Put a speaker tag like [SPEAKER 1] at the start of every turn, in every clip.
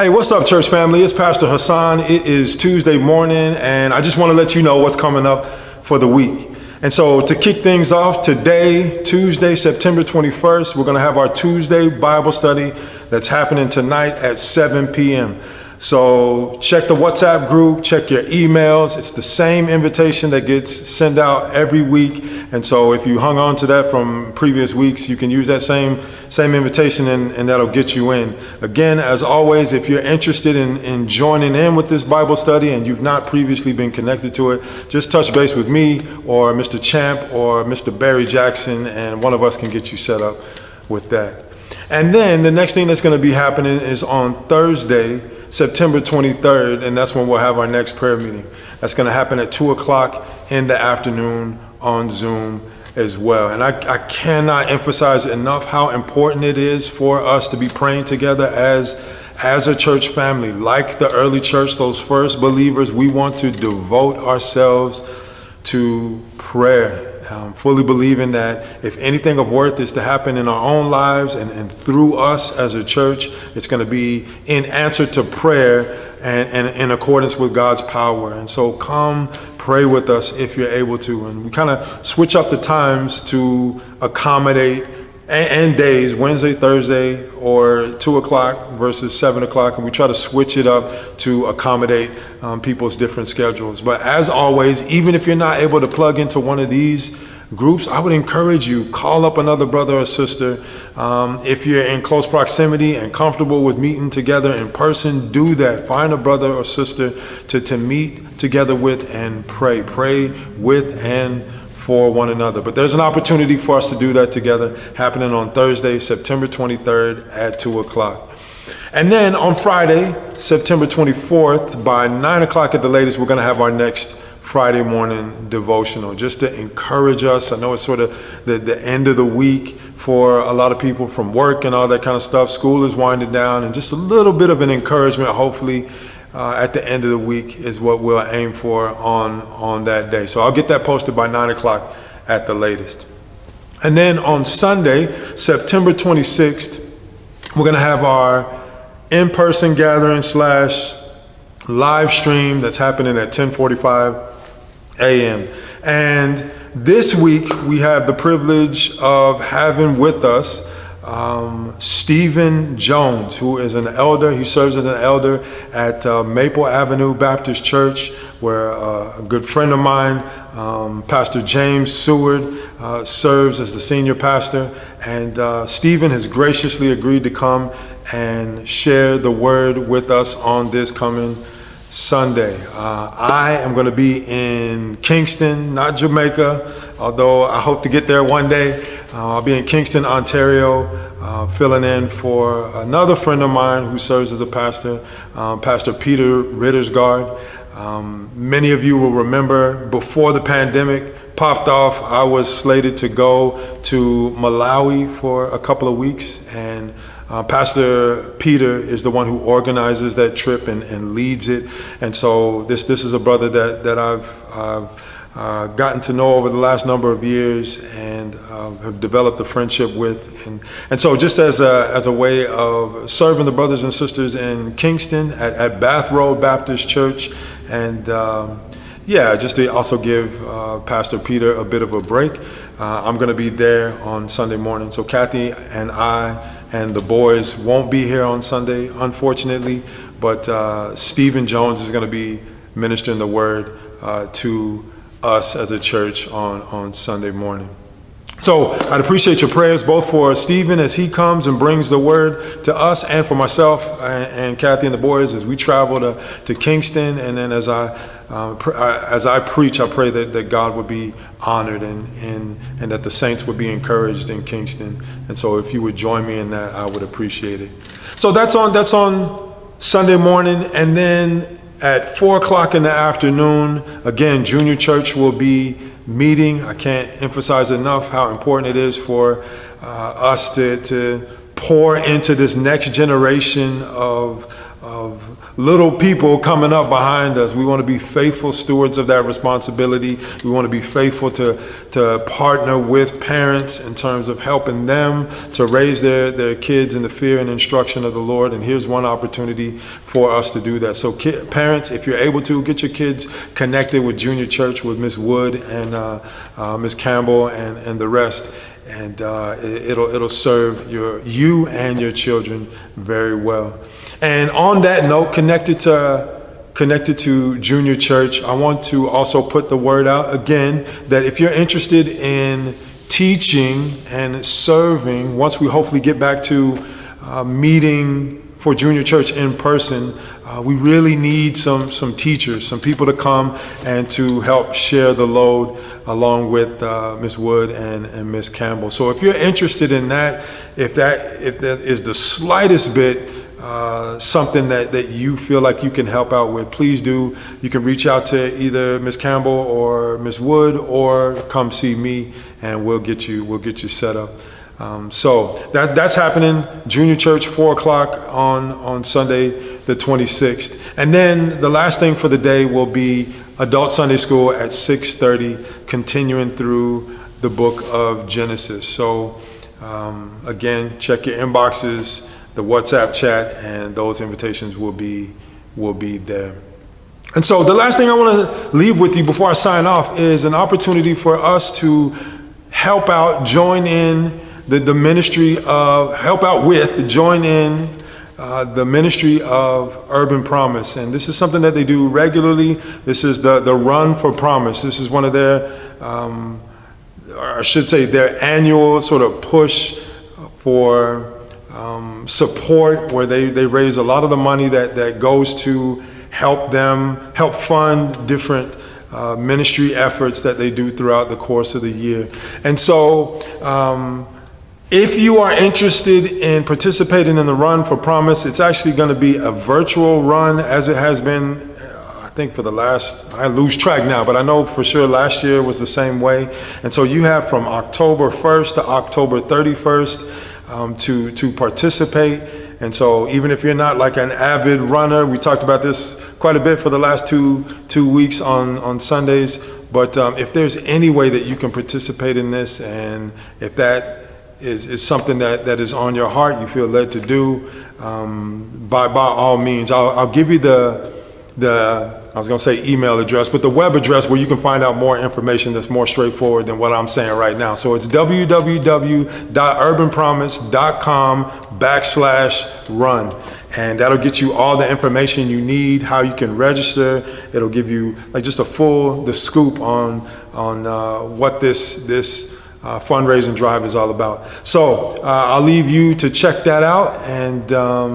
[SPEAKER 1] Hey, what's up, church family? It's Pastor Hassan. It is Tuesday morning, and I just want to let you know what's coming up for the week. And so to kick things off today, Tuesday, September 21st, we're going to have our Tuesday Bible study that's happening tonight at 7 p.m. So check the WhatsApp group, check your emails. It's the same invitation that gets sent out every week. And so if you hung on to that from previous weeks, you can use that same invitation and that'll get you in. Again, as always, if you're interested in joining in with this Bible study and you've not previously been connected to it, just touch base with me or Mr. Champ or Mr. Barry Jackson, and one of us can get you set up with that. And then the next thing that's going to be happening is on Thursday, September 23rd, and that's when we'll have our next prayer meeting. That's going to happen at 2 o'clock in the afternoon on Zoom as well. And I cannot emphasize enough how important it is for us to be praying together as a church family. Like the early church, those first believers, we want to devote ourselves to prayer. Fully believing that if anything of worth is to happen in our own lives and through us as a church, it's going to be in answer to prayer and in accordance with God's power. And so come pray with us if you're able to. And we kind of switch up the times to accommodate and days, Wednesday, Thursday, or 2 o'clock versus 7 o'clock. And we try to switch it up to accommodate people's different schedules. But as always, even if you're not able to plug into one of these groups, I would encourage you, call up another brother or sister. If you're in close proximity and comfortable with meeting together in person, do that. Find a brother or sister to meet together with and pray. Pray with and for one another. But there's an opportunity for us to do that together, happening on Thursday, September 23rd at 2 o'clock. And then on Friday, September 24th, by 9 o'clock at the latest, we're going to have our next Friday morning devotional, just to encourage us. I know it's sort of the end of the week for a lot of people from work and all that kind of stuff. School is winding down, and just a little bit of an encouragement, hopefully, at the end of the week is what we'll aim for on that day. So I'll get that posted by 9 o'clock at the latest. And then on Sunday, September 26th, we're going to have our in-person gathering / live stream that's happening at 10:45 a.m. And this week we have the privilege of having with us Stephen Jones, who is an elder. He serves as an elder at Maple Avenue Baptist Church, where a good friend of mine, Pastor James Seward, serves as the senior pastor. And Stephen has graciously agreed to come and share the word with us on this coming Sunday. I am going to be in Kingston, not Jamaica, although I hope to get there one day. I'll be in Kingston, Ontario, filling in for another friend of mine who serves as a pastor, Pastor Peter Rittersgaard. Many of you will remember before the pandemic popped off, I was slated to go to Malawi for a couple of weeks, and Pastor Peter is the one who organizes that trip and leads it. And so this is a brother that I've gotten to know over the last number of years and have developed a friendship with. And so just as a way of serving the brothers and sisters in Kingston at Bath Road Baptist Church, and just to also give Pastor Peter a bit of a break, I'm going to be there on Sunday morning. So Kathy and I and the boys won't be here on Sunday, unfortunately, but Stephen Jones is going to be ministering the word to us as a church on Sunday morning. So I'd appreciate your prayers, both for Stephen as he comes and brings the word to us, and for myself and Kathy and the boys as we travel to Kingston. And then as I preach, I pray that God would be honored and that the saints would be encouraged in Kingston. And so if you would join me in that, I would appreciate it. So that's on Sunday morning. And then at 4 o'clock in the afternoon, again, Junior Church will be meeting. I can't emphasize enough how important it is for us to pour into this next generation of little people coming up behind us. We want to be faithful stewards of that responsibility. We want to be faithful to partner with parents in terms of helping them to raise their kids in the fear and instruction of the Lord. And here's one opportunity for us to do that. So parents, if you're able to, get your kids connected with Junior Church, with Miss Wood and Miss Campbell and the rest. And it'll serve you and your children very well. And on that note, connected to Junior Church, I want to also put the word out again that if you're interested in teaching and serving, once we hopefully get back to meeting for Junior Church in person, we really need some teachers, some people to come and to help share the load along with Ms. Wood and Ms. Campbell. So if you're interested in that, if that is the slightest bit something that you feel like you can help out with, please do. You can reach out to either Ms. Campbell or Ms. Wood, or come see me, and we'll get you set up. So that's happening. Junior Church, 4 o'clock on Sunday the 26th. And then the last thing for the day will be Adult Sunday School at 6:30, continuing through the book of Genesis. So again, check your inboxes, the WhatsApp chat, and those invitations will be there. And so the last thing I want to leave with you before I sign off is an opportunity for us to help out, join in the ministry of, join in the ministry of Urban Promise. And this is something that they do regularly. This is the Run for Promise. This is one of their, or I should say, their annual sort of push for support, where they raise a lot of the money that goes to help fund different ministry efforts that they do throughout the course of the year. And so if you are interested in participating in the Run for Promise, it's actually going to be a virtual run, as it has been, I think, for the last, I lose track now, but I know for sure last year was the same way. And so you have from October 1st to October 31st to participate. And so even if you're not like an avid runner, we talked about this quite a bit for the last two weeks on Sundays, but if there's any way that you can participate in this, and if that is something that is on your heart, you feel led to do, by all means. I'll give you the I was going to say email address, but the web address where you can find out more information that's more straightforward than what I'm saying right now. So it's www.urbanpromise.com/run. And that'll get you all the information you need, how you can register. It'll give you like just the scoop on what this fundraising drive is all about. So I'll leave you to check that out. And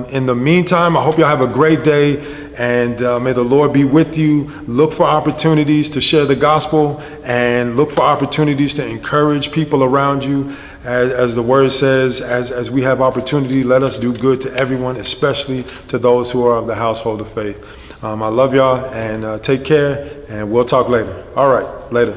[SPEAKER 1] in the meantime, I hope y'all have a great day. And may the Lord be with you. Look for opportunities to share the gospel, and look for opportunities to encourage people around you. As the word says, as we have opportunity, let us do good to everyone, especially to those who are of the household of faith. I love y'all, and take care, and we'll talk later. All right, later.